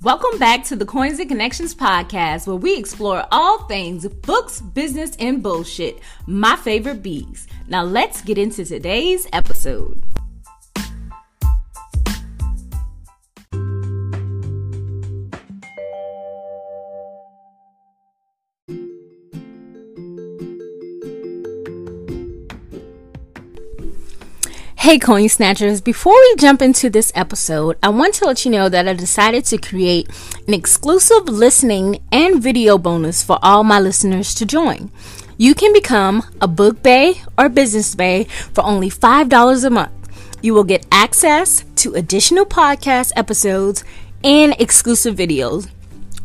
Welcome back to the Coins and Connections podcast, where we explore all things books, business, and bullshit. My favorite bees. Now let's get into today's episode. Hey Coin Snatchers, before we jump into this episode, I want to let you know that I decided to create an exclusive listening and video bonus for all my listeners to join. You can become a book bae or business bae for only $5 a month. You will get access to additional podcast episodes and exclusive videos,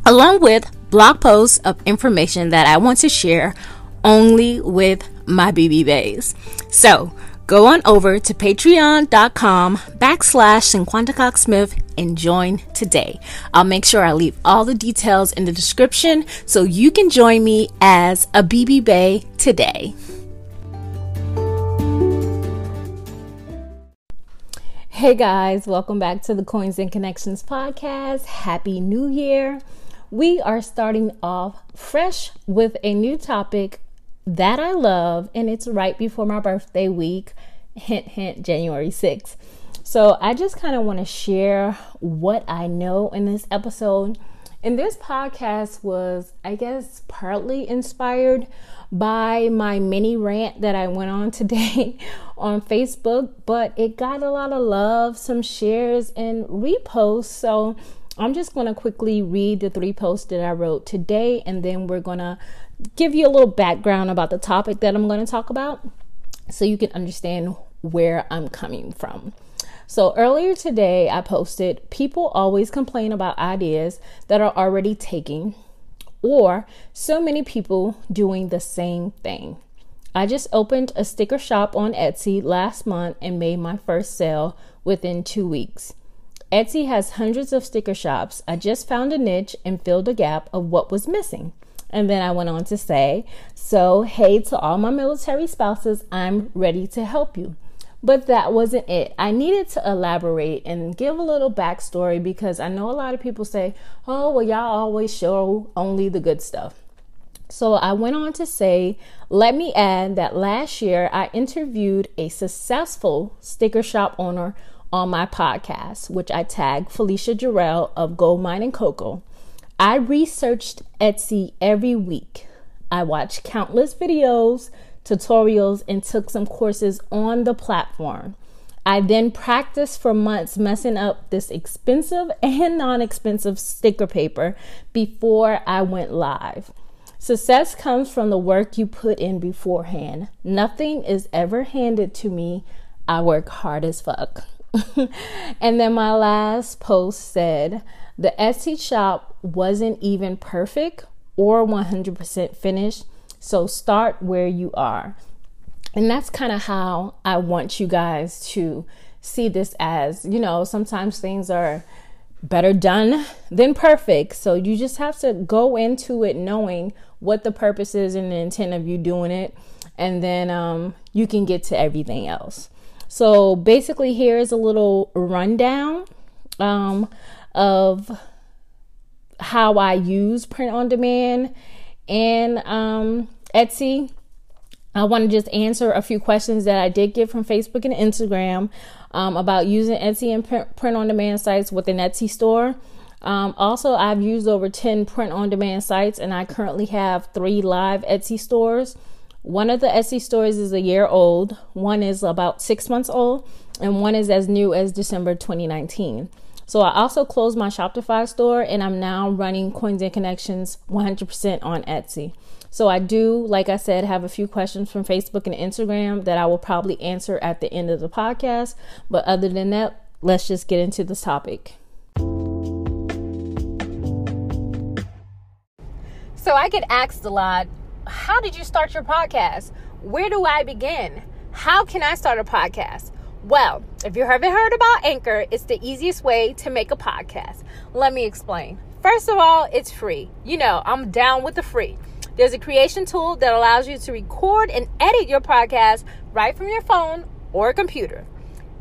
along with blog posts of information that I want to share only with my BB baes. So, go on over to patreon.com/50 Cox-Smith and join today. I'll make sure I leave all the details in the description so you can join me as a BB bae today. Hey guys, welcome back to the Coins and Connections podcast. Happy New Year. We are starting off fresh with a new topic that I love, and it's right before my birthday week. Hint, hint, January 6th. So I just kind of want to share what I know in this episode. And this podcast was, I guess, partly inspired by my mini rant that I went on today on Facebook, but it got a lot of love, some shares and reposts. So I'm just going to quickly read the 3 posts that I wrote today, and then we're going to give you a little background about the topic that I'm going to talk about so you can understand where I'm coming from. So earlier today, I posted, people always complain about ideas that are already taken, or so many people doing the same thing. I just opened a sticker shop on Etsy last month and made my first sale within 2 weeks. Etsy has hundreds of sticker shops. I just found a niche and filled a gap of what was missing. And then I went on to say, so hey to all my military spouses, I'm ready to help you. But that wasn't it. I needed to elaborate and give a little backstory because I know a lot of people say, oh, well, y'all always show only the good stuff. So I went on to say, let me add that last year I interviewed a successful sticker shop owner on my podcast, which I tagged Felicia Jarrell of Gold Mine and Cocoa. I researched Etsy every week. I watched countless videos, tutorials, and took some courses on the platform. I then practiced for months messing up this expensive and non-expensive sticker paper before I went live. Success comes from the work you put in beforehand. Nothing is ever handed to me. I work hard as fuck. And then my last post said, the Etsy shop wasn't even perfect or 100% finished, so start where you are. And that's kind of how I want you guys to see this as, you know, sometimes things are better done than perfect. So you just have to go into it knowing what the purpose is and the intent of you doing it. And then you can get to everything else. So basically, here's a little rundown of how I use print on demand and Etsy. I want to just answer a few questions that I did get from Facebook and Instagram about using Etsy and print on demand sites with an Etsy store. Also, I've used over 10 print on demand sites, and I currently have 3 live Etsy stores. One of the Etsy stores is a year old, one is about 6 months old, and one is as new as December 2019. So I also closed my Shopify store, and I'm now running Coins and Connections 100% on Etsy. So I do, like I said, have a few questions from Facebook and Instagram that I will probably answer at the end of the podcast. But other than that, let's just get into this topic. So I get asked a lot, how did you start your podcast? Where do I begin? How can I start a podcast? Well, if you haven't heard about Anchor, it's the easiest way to make a podcast. Let me explain. First of all, it's free. You know, I'm down with the free. There's a creation tool that allows you to record and edit your podcast right from your phone or computer.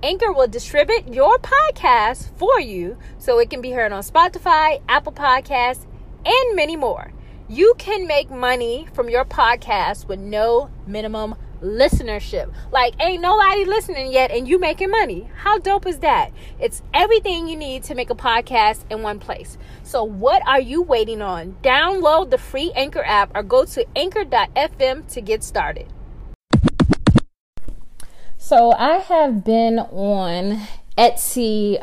Anchor will distribute your podcast for you so it can be heard on Spotify, Apple Podcasts, and many more. You can make money from your podcast with no minimum listenership. Like, ain't nobody listening yet and you making money. How dope is that? It's everything you need to make a podcast in one place. So what are you waiting on? Download the free Anchor app or go to anchor.fm to get started. So I have been on Etsy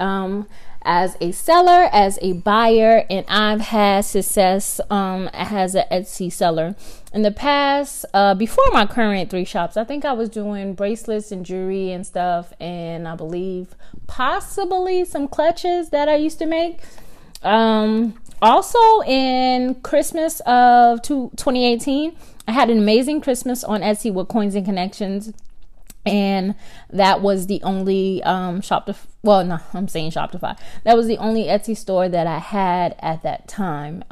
as a seller, as a buyer, and I've had success as an Etsy seller. In the past, before my current 3 shops, I think I was doing bracelets and jewelry and stuff, and I believe possibly some clutches that I used to make. Also in Christmas of 2018, I had an amazing Christmas on Etsy with Coins and Connections. And that was the only Shopify. That was the only Etsy store that I had at that time.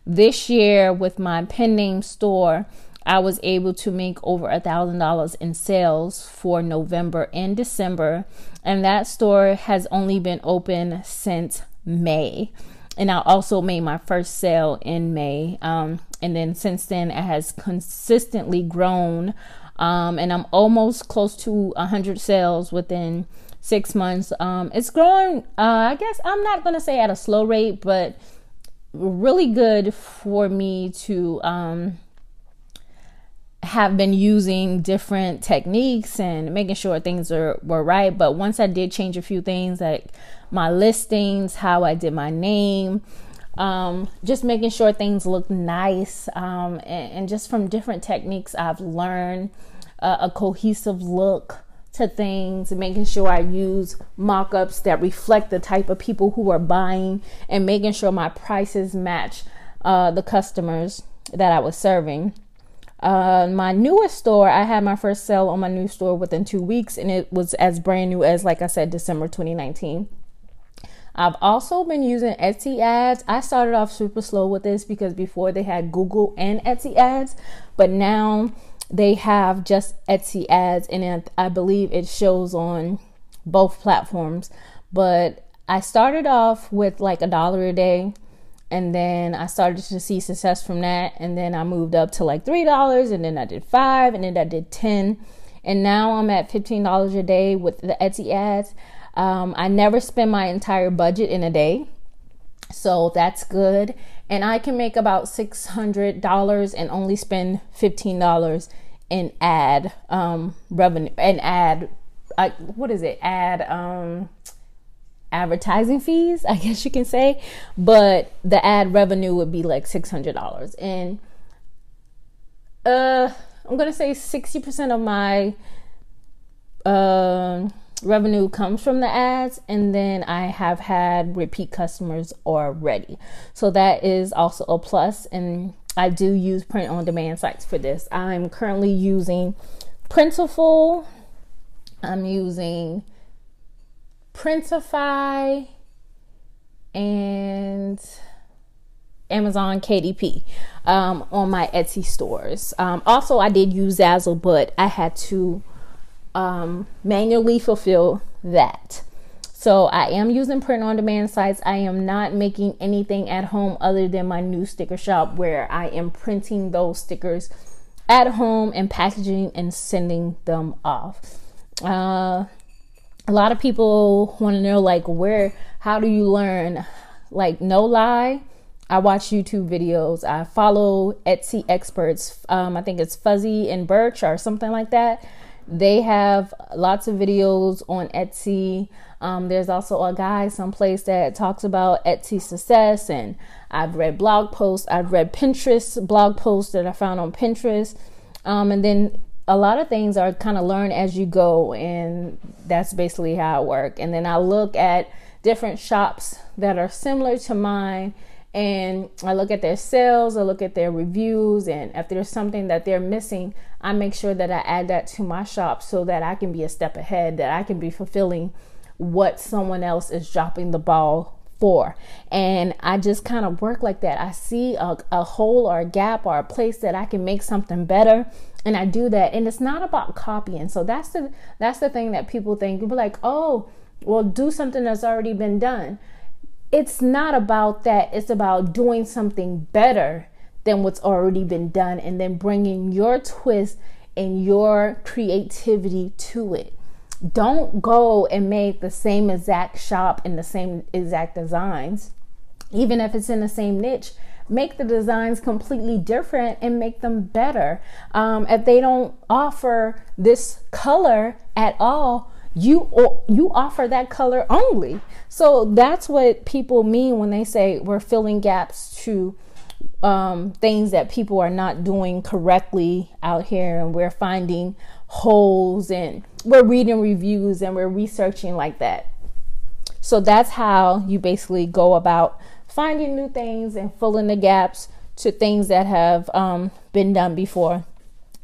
This year, with my pen name store, I was able to make over $1,000 in sales for November and December. And that store has only been open since May. And I also made my first sale in May. And then since then, it has consistently grown. And I'm almost close to 100 sales within 6 months. It's growing, I guess I'm not going to say at a slow rate, but really good for me to have been using different techniques and making sure things were right. But once I did change a few things, like my listings, how I did my name, just making sure things look nice, and just from different techniques I've learned a cohesive look to things, and making sure I use mock-ups that reflect the type of people who are buying, and making sure my prices match the customers that I was serving. My newest store, I had my first sale on my new store within 2 weeks, and it was as brand new as, like I said, December 2019. I've also been using Etsy ads. I started off super slow with this because before they had Google and Etsy ads, but now they have just Etsy ads, and I believe it shows on both platforms. But I started off with like $1 a day, and then I started to see success from that, and then I moved up to like $3, and then I did $5, and then I did $10, and now I'm at $15 a day with the Etsy ads. I never spend my entire budget in a day, so that's good. And I can make about $600 and only spend $15 in ad revenue and advertising fees, I guess you can say. But the ad revenue would be like $600, and I'm gonna say 60% of my revenue comes from the ads, and then I have had repeat customers already, so that is also a plus. And I do use print on demand sites for this. I'm currently using Printful, I'm using Printify, and Amazon KDP on my Etsy stores. Also, I did use Zazzle, but I had to manually fulfill that. So I am using print on demand sites. I am not making anything at home other than my new sticker shop, where I am printing those stickers at home and packaging and sending them off. A lot of people want to know, like, how do you learn? Like, no lie, I watch YouTube videos. I follow Etsy experts. I think it's Fuzzy and Birch or something like that. They have lots of videos on Etsy. There's also a guy someplace that talks about Etsy success, and I've read blog posts. I've read Pinterest blog posts that I found on Pinterest. And then a lot of things are kind of learn as you go, and that's basically how I work. And then I look at different shops that are similar to mine, and I look at their sales, I look at their reviews, and if there's something that they're missing, I make sure that I add that to my shop so that I can be a step ahead, that I can be fulfilling what someone else is dropping the ball for. And I just kind of work like that. I see a hole or a gap or a place that I can make something better. And I do that, and it's not about copying. So that's the thing that people think. People are like, oh, well, do something that's already been done. It's not about that. It's about doing something better than what's already been done, and then bringing your twist and your creativity to it. Don't go and make the same exact shop in the same exact designs. Even if it's in the same niche, make the designs completely different and make them better. If they don't offer this color at all, you offer that color only. So that's what people mean when they say we're filling gaps to things that people are not doing correctly out here, and we're finding holes, and we're reading reviews, and we're researching like that. So that's how you basically go about finding new things and filling the gaps to things that have been done before.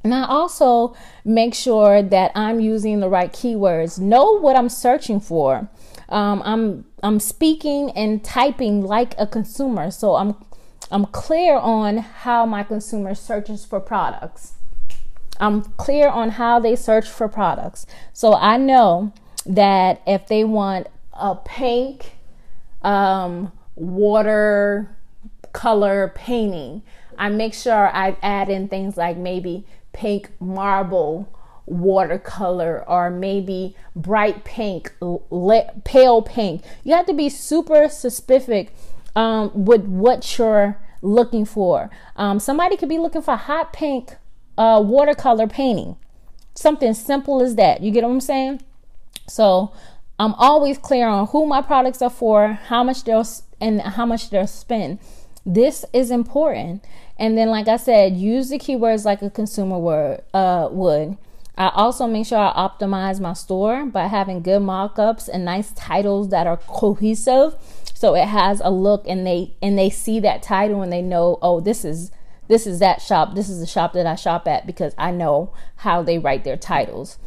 And I also make sure that I'm using the right keywords. Know what I'm searching for. I'm speaking and typing like a consumer, so I'm clear on how my consumer searches for products. I'm clear on how they search for products. So I know that if they want a pink watercolor painting, I make sure I add in things like maybe pink marble watercolor, or maybe bright pink, pale pink. You have to be super specific with what you're looking for. Somebody could be looking for hot pink watercolor painting. Something simple as that. You get what I'm saying? So I'm always clear on who my products are for, how much they'll spend. This is important. And then, like I said, use the keywords like a consumer would. I also make sure I optimize my store by having good mock-ups and nice titles that are cohesive. So it has a look, and they see that title and they know, oh, this is that shop. This is the shop that I shop at, because I know how they write their titles.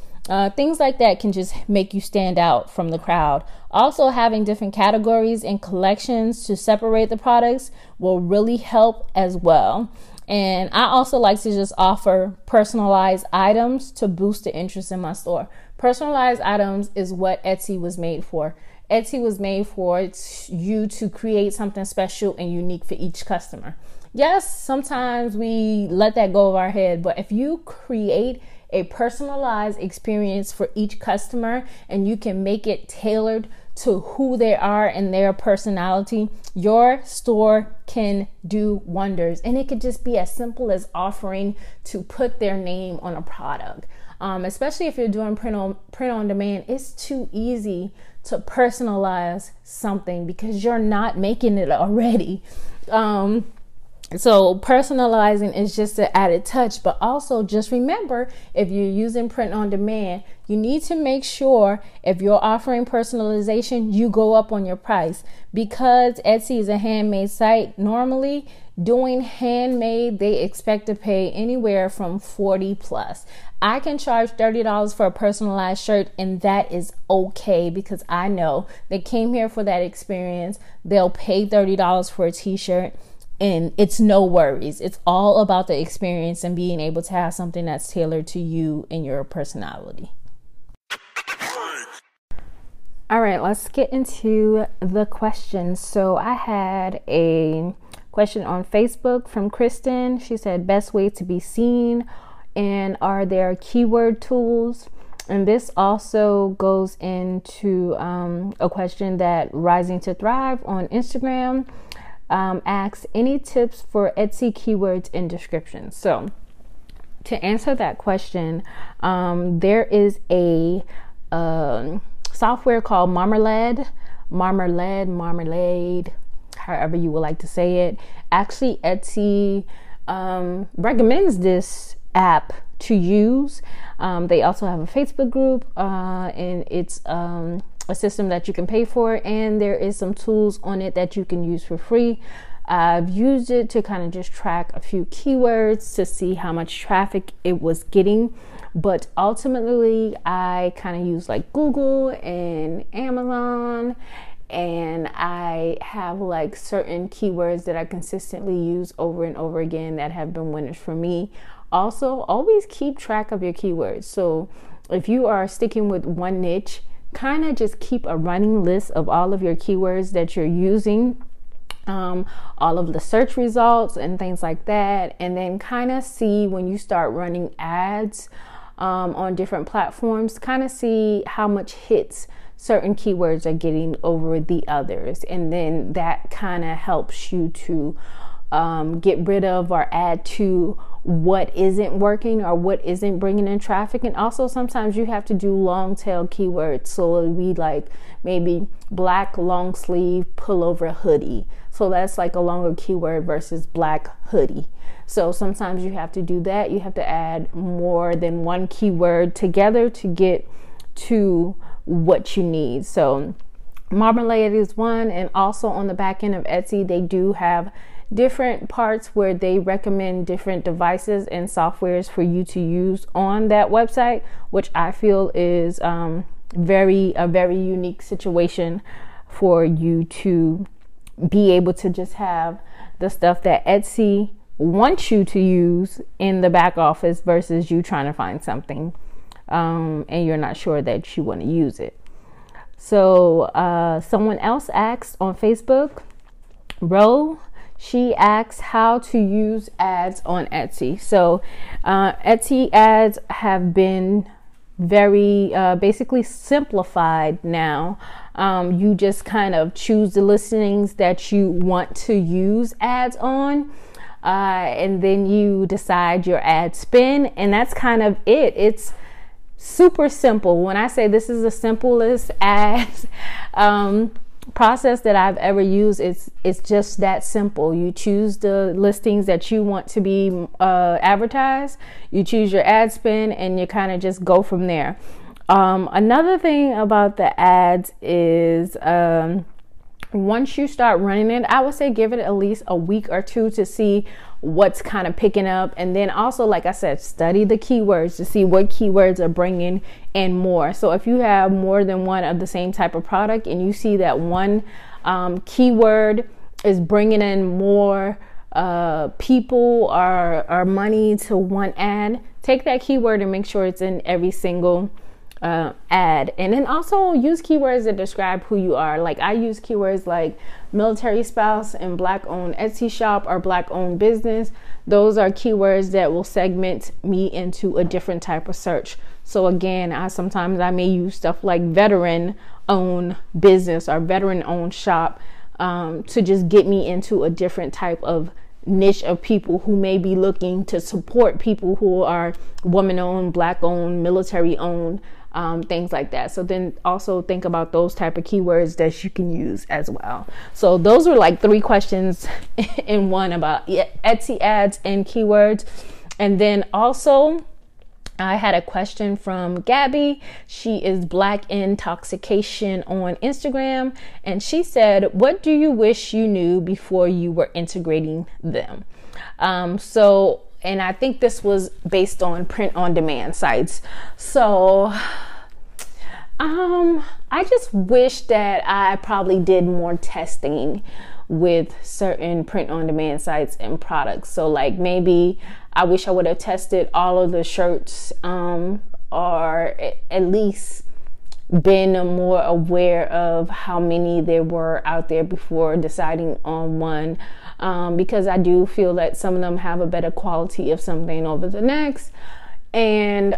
Things like that can just make you stand out from the crowd. Also, having different categories and collections to separate the products will really help as well. And I also like to just offer personalized items to boost the interest in my store. Personalized items is what Etsy was made for. Etsy was made for you to create something special and unique for each customer. Yes, sometimes we let that go of our head, but if you create a personalized experience for each customer and you can make it tailored to who they are and their personality, your store can do wonders. And it could just be as simple as offering to put their name on a product. Especially if you're doing print on demand, it's too easy to personalize something because you're not making it already. So personalizing is just an added touch, but also just remember, if you're using print on demand, you need to make sure if you're offering personalization, you go up on your price, because Etsy is a handmade site. Normally doing handmade, they expect to pay anywhere from 40 plus. I can charge $30 for a personalized shirt, and that is okay because I know they came here for that experience. They'll pay $30 for a t-shirt. And it's no worries. It's all about the experience and being able to have something that's tailored to you and your personality. All right, let's get into the questions. So I had a question on Facebook from Kristen. She said, best way to be seen, and are there keyword tools? And this also goes into a question that Rising to Thrive on Instagram asks, any tips for Etsy keywords and descriptions? So to answer that question, there is a software called Marmalade, however you would like to say it. Actually, Etsy recommends this app to use. They also have a Facebook group, and it's a system that you can pay for, and there is some tools on it that you can use for free. I've used it to kind of just track a few keywords to see how much traffic it was getting, but ultimately I kind of use like Google and Amazon, and I have like certain keywords that I consistently use over and over again that have been winners for me Also, always keep track of your keywords. So if you are sticking with one niche, kind of just keep a running list of all of your keywords that you're using, all of the search results and things like that. And then kind of see when you start running ads on different platforms, kind of see how much hits certain keywords are getting over the others. And then that kind of helps you to get rid of or add to what isn't working or what isn't bringing in traffic. And also sometimes you have to do long tail keywords. So it'll be like maybe black long sleeve pullover hoodie. So that's like a longer keyword versus black hoodie. So sometimes you have to do that. You have to add more than one keyword together to get to what you need. So Marmalade is one. And also on the back end of Etsy, they do have different parts where they recommend different devices and softwares for you to use on that website, which I feel is a very unique situation for you to be able to just have the stuff that Etsy wants you to use in the back office versus you trying to find something and you're not sure that you want to use it. So someone else asked on Facebook, Ro, she asks how to use ads on Etsy. So Etsy ads have been very basically simplified now. You just kind of choose the listings that you want to use ads on, and then you decide your ad spend, and that's kind of it. It's super simple. When I say this is the simplest ads process that I've ever used, it's just that simple. You choose the listings that you want to be advertised, you choose your ad spend, and you kind of just go from there. Another thing about the ads is once you start running it, I would say give it at least a week or two to see what's kind of picking up. And then also, like I said, study the keywords to see what keywords are bringing in more. So if you have more than one of the same type of product and you see that one keyword is bringing in more people or money to one ad, take that keyword and make sure it's in every single ad. And then also use keywords that describe who you are. Like I use keywords like military spouse and black owned Etsy shop or black owned business. Those are keywords that will segment me into a different type of search. So again, I may use stuff like veteran owned business or veteran owned shop to just get me into a different type of niche of people who may be looking to support people who are woman owned, black owned, military owned, things like that. So then also think about those type of keywords that you can use as well. So those were like 3 questions in one about Etsy ads and keywords. And then also I had a question from Gabby. She is Black Intoxication on Instagram. And she said, what do you wish you knew before you were integrating them? And I think this was based on print on demand sites. So I just wish that I probably did more testing with certain print on demand sites and products. So like maybe I wish I would have tested all of the shirts or at least been more aware of how many there were out there before deciding on one. Because I do feel that some of them have a better quality of something over the next. And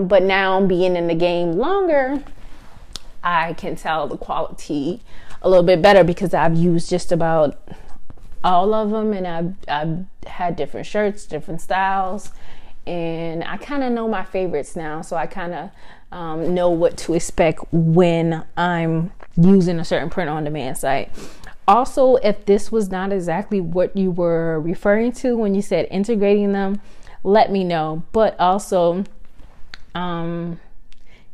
but now being in the game longer, I can tell the quality a little bit better because I've used just about all of them, and I've had different shirts, different styles, and I kind of know my favorites now. So I kind of know what to expect when I'm using a certain print on demand site. Also, if this was not exactly what you were referring to when you said integrating them, let me know. But also,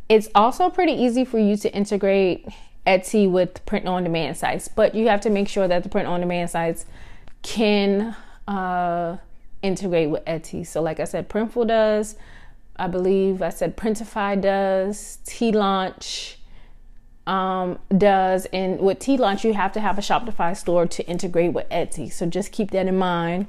it's also pretty easy for you to integrate Etsy with print on demand sites, but you have to make sure that the print on demand sites can integrate with Etsy. So like I said, Printful does, I believe I said Printify does, T-Launch does, and with T-Launch you have to have a Shopify store to integrate with Etsy. So just keep that in mind.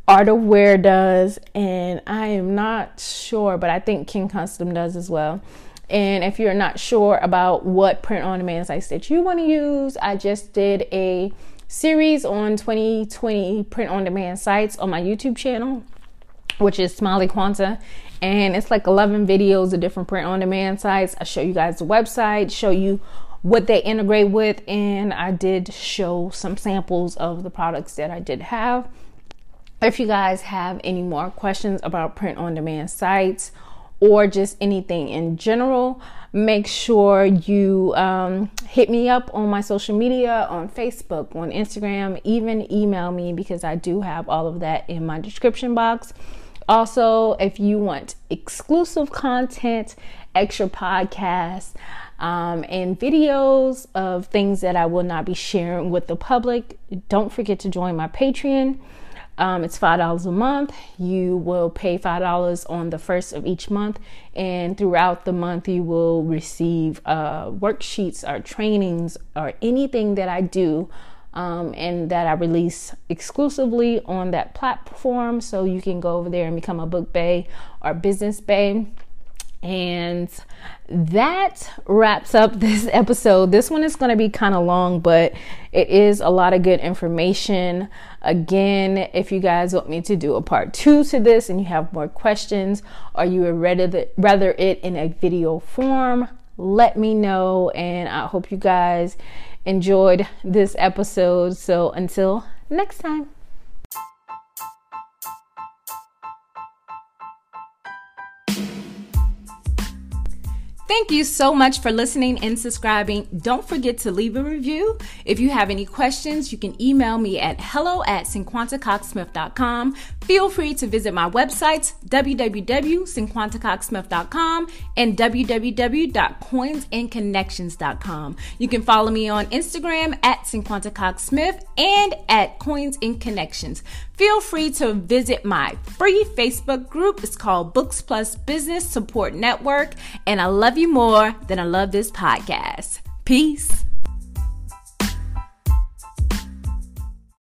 Art of Wear does, and I am not sure, but I think King Custom does as well. And if you're not sure about what print-on-demand sites that you want to use, I just did a series on 2020 print-on-demand sites on my YouTube channel, which is Smiley Quanta, and it's like 11 videos of different print-on-demand sites. I show you guys the website, show you what they integrate with, and I did show some samples of the products that I did have. If you guys have any more questions about print-on-demand sites or just anything in general, make sure you hit me up on my social media, on Facebook, on Instagram, even email me, because I do have all of that in my description box. Also, if you want exclusive content, extra podcasts, and videos of things that I will not be sharing with the public, don't forget to join my Patreon. It's $5 a month. You will pay $5 on the first of each month, and throughout the month you will receive worksheets or trainings or anything that I do and that I release exclusively on that platform. So you can go over there and become a book bae or business bae. And that wraps up this episode. This one is going to be kind of long, but it is a lot of good information. Again, if you guys want me to do a part 2 to this and you have more questions, or you would rather it in a video form, let me know. And I hope you guys enjoyed this episode. So until next time. Thank you so much for listening and subscribing. Don't forget to leave a review. If you have any questions, you can email me at hello@cinquantacoxsmith.com. Feel free to visit my websites, www.cinquantacoxsmith.com and www.coinsandconnections.com. You can follow me on Instagram at cinquantacoxsmith and at Coins and Connections. Feel free to visit my free Facebook group. It's called Books Plus Business Support Network. And I love you more than I love this podcast. Peace.